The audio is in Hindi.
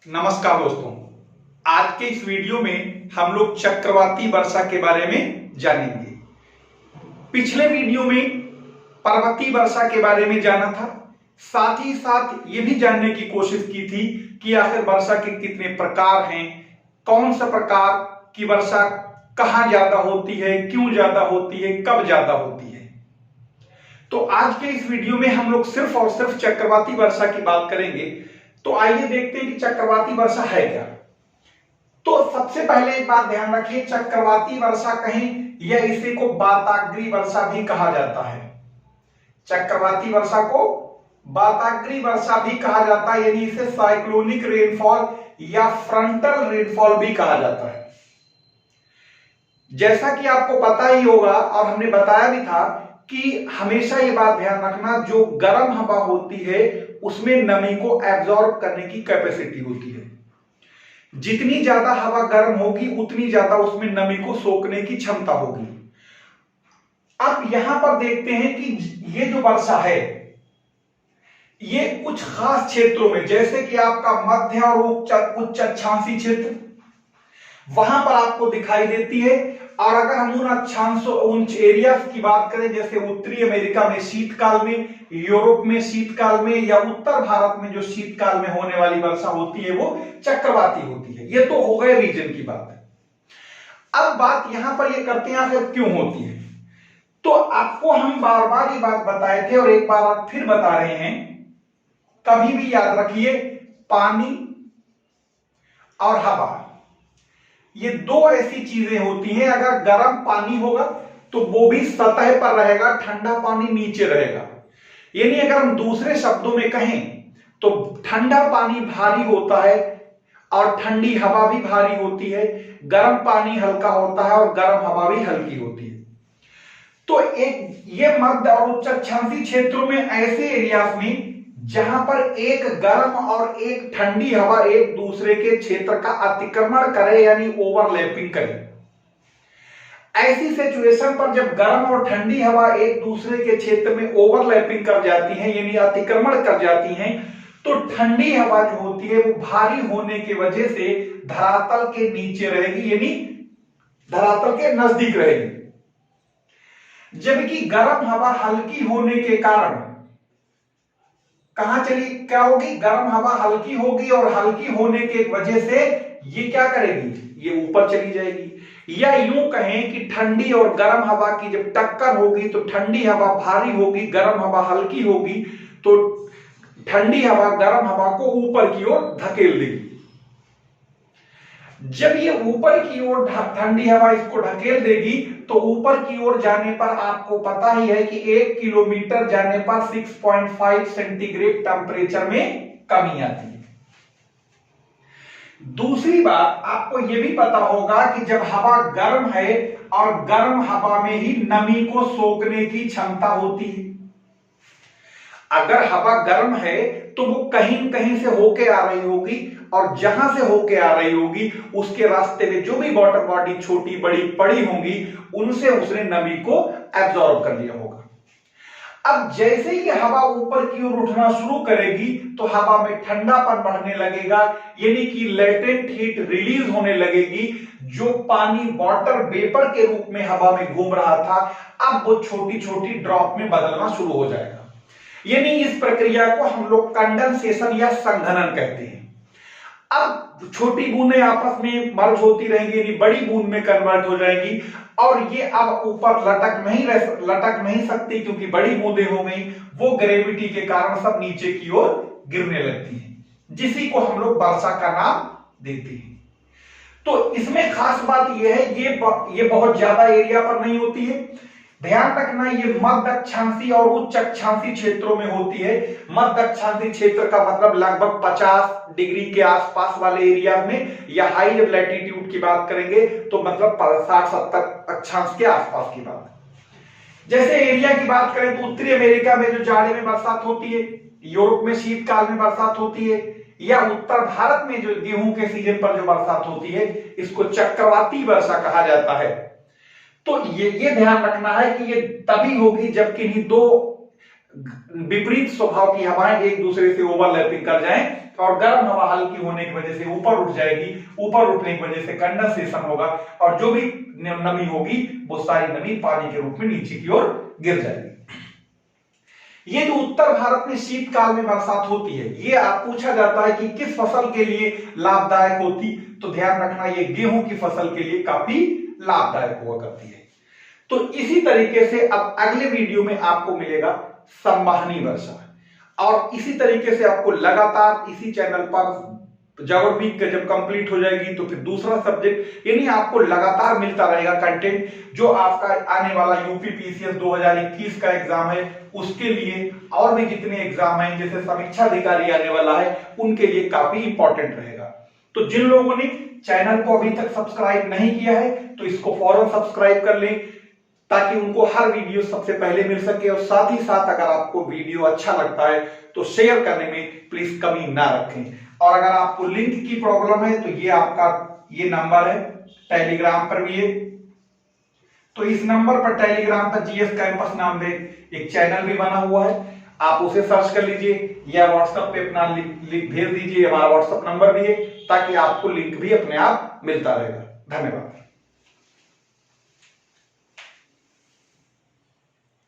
नमस्कार दोस्तों, आज के इस वीडियो में हम लोग चक्रवाती वर्षा के बारे में जानेंगे। पिछले वीडियो में पर्वतीय वर्षा के बारे में जाना था, साथ ही साथ ये भी जानने की कोशिश की थी कि आखिर वर्षा के कितने प्रकार हैं, कौन सा प्रकार की वर्षा कहाँ ज्यादा होती है, क्यों ज्यादा होती है, कब ज्यादा होती है। तो आज के इस वीडियो में हम लोग सिर्फ और सिर्फ चक्रवाती वर्षा की बात करेंगे। तो आइए देखते हैं कि चक्रवाती वर्षा है क्या। तो सबसे पहले एक बात ध्यान रखिए, चक्रवाती वर्षा कहीं या इसी को वाताग्री वर्षा भी कहा जाता है। चक्रवाती वर्षा को वाताग्री वर्षा भी कहा जाता है, यानी इसे साइक्लोनिक रेनफॉल या फ्रंटल रेनफॉल भी कहा जाता है। जैसा कि आपको पता ही होगा और हमने बताया भी था कि हमेशा ये बात ध्यान रखना, जो गर्म हवा होती है उसमें नमी को एब्जॉर्ब करने की कैपेसिटी होती है। जितनी ज्यादा हवा गर्म होगी उतनी ज्यादा उसमें नमी को सोखने की क्षमता होगी। अब यहां पर देखते हैं कि ये जो वर्षा है ये कुछ खास क्षेत्रों में, जैसे कि आपका मध्य और उच्च अक्षांशीय क्षेत्र, वहां पर आपको दिखाई देती है। और अगर हम उन एरियाज की बात करें, जैसे उत्तरी अमेरिका में शीतकाल में, यूरोप में शीतकाल में, या उत्तर भारत में जो शीतकाल में होने वाली वर्षा होती है वो चक्रवाती होती है। ये तो हो गए रीजन की बात। अब बात यहां पर ये करते हैं आखिर क्यों होती है। तो आपको हम बार बार ये बात बताए थे और एक बार आप फिर बता रहे हैं, कभी भी याद रखिए, पानी और हवा ये दो ऐसी चीजें होती हैं। अगर गर्म पानी होगा तो वो भी सतह पर रहेगा, ठंडा पानी नीचे रहेगा। यानी अगर हम दूसरे शब्दों में कहें तो ठंडा पानी भारी होता है और ठंडी हवा भी भारी होती है, गर्म पानी हल्का होता है और गर्म हवा भी हल्की होती है। तो एक ये मध्य और उच्च अक्षांशीय क्षेत्रों में ऐसे एरियाज में जहां पर एक गर्म और एक ठंडी हवा एक दूसरे के क्षेत्र का अतिक्रमण करे, यानी ओवरलैपिंग करे, ऐसी सिचुएशन पर जब गर्म और ठंडी हवा एक दूसरे के क्षेत्र में ओवरलैपिंग कर जाती हैं, यानी अतिक्रमण कर जाती हैं, तो ठंडी हवा जो होती है वो भारी होने की वजह से धरातल के नीचे रहेगी, यानी धरातल के नजदीक रहेगी। जबकि गर्म हवा हल्की होने के कारण कहां चली क्या होगी, गर्म हवा हल्की होगी और हल्की होने की वजह से ये क्या करेगी, ये ऊपर चली जाएगी। या यूं कहें कि ठंडी और गर्म हवा की जब टक्कर होगी तो ठंडी हवा भारी होगी, गर्म हवा हल्की होगी, तो ठंडी हवा गर्म हवा को ऊपर की ओर धकेल देगी। जब ये ऊपर की ओर ठंडी हवा इसको ढकेल देगी तो ऊपर की ओर जाने पर आपको पता ही है कि 1 किलोमीटर जाने पर 6.5 सेंटीग्रेड टेम्परेचर में कमी आती है। दूसरी बात आपको यह भी पता होगा कि जब हवा गर्म है और गर्म हवा में ही नमी को सोखने की क्षमता होती है। अगर हवा गर्म है तो वो कहीं कहीं से होके आ रही होगी और जहां से होके आ रही होगी उसके रास्ते में जो भी वाटर बॉडी छोटी बड़ी पड़ी होंगी उनसे उसने नमी को एब्जॉर्ब कर लिया होगा। अब जैसे ही हवा ऊपर की ओर उठना शुरू करेगी तो हवा में ठंडापन बढ़ने लगेगा, यानी कि लेटेंट हीट रिलीज होने लगेगी। जो पानी वाटर वेपर के रूप में हवा में घूम रहा था अब वो छोटी छोटी ड्रॉप में बदलना शुरू हो जाएगा। यानी इस प्रक्रिया को हम लोग कंडेंसेशन या संघनन कहते हैं। अब छोटी बूंदें आपस में मर्ज होती रहेंगी, यानी बड़ी बूंद में कन्वर्ट हो जाएगी और ये अब ऊपर लटक नहीं सकती क्योंकि बड़ी बूंदें हो गई। वो ग्रेविटी के कारण सब नीचे की ओर गिरने लगती हैं, जिसी को हम लोग वर्षा का नाम देते हैं। तो इसमें खास बात यह है, ये बहुत ज्यादा एरिया पर नहीं होती है। ध्यान रखना, ये मध्य अक्षांशीय और उच्च अक्षांशीय क्षेत्रों में होती है। मध्य अक्षांशीय क्षेत्र का मतलब लगभग 50 डिग्री के आसपास वाले एरिया में, या हाई लैटिट्यूड की बात करेंगे तो मतलब 60-70 अक्षांश के आसपास की बात। जैसे एरिया की बात करें तो उत्तरी अमेरिका में जो जाड़े में बरसात होती है, यूरोप में शीतकाल में बरसात होती है, या उत्तर भारत में जो गेहूं के सीजन पर जो बरसात होती है, इसको चक्रवाती वर्षा कहा जाता है। तो ये ध्यान रखना है कि ये तभी होगी जब किन्हीं दो विपरीत स्वभाव की हवाएं एक दूसरे से ओवरलैपिंग कर जाएं और गर्म हवा हल्की होने की वजह से ऊपर उठ जाएगी, ऊपर उठने की वजह से कंडेंसेशन होगा और जो भी नमी होगी वो सारी नमी पानी के रूप में नीचे की ओर गिर जाएगी। ये जो उत्तर भारत में शीतकाल में बरसात होती है, ये आप पूछा जाता है कि किस फसल के लिए लाभदायक होती, तो ध्यान रखना ये गेहूं की फसल के लिए काफी लाभदायक हुआ करती है। तो इसी तरीके से अब अगले वीडियो में आपको मिलेगा संवहनी वर्षा, और इसी तरीके से आपको लगातार इसी चैनल पर जब वीक जब कंप्लीट हो जाएगी तो फिर दूसरा सब्जेक्ट, यानी आपको लगातार मिलता रहेगा कंटेंट जो आपका आने वाला यूपी पीसीएस 2021 का एग्जाम है उसके लिए, और भी जितने एग्जाम हैं जैसे समीक्षा अधिकारी आने वाला है उनके लिए काफी इंपॉर्टेंट रहेगा। तो जिन लोगों ने चैनल को अभी तक सब्सक्राइब नहीं किया है तो इसको फौरन सब्सक्राइब कर लें ताकि उनको हर वीडियो सबसे पहले मिल सके, और साथ ही साथ अगर आपको वीडियो अच्छा लगता है तो शेयर करने में प्लीज कमी ना रखें। और अगर आपको लिंक की प्रॉब्लम है तो ये आपका ये नंबर है, टेलीग्राम पर भी है, तो इस नंबर पर टेलीग्राम पर जीएस कैंपस नाम से एक चैनल भी बना हुआ है, आप उसे सर्च कर लीजिए या व्हाट्सएप पे अपना लिंक भेज दीजिए, हमारा व्हाट्सएप नंबर भी है ताकि आपको लिंक भी अपने आप मिलता रहेगा। धन्यवाद।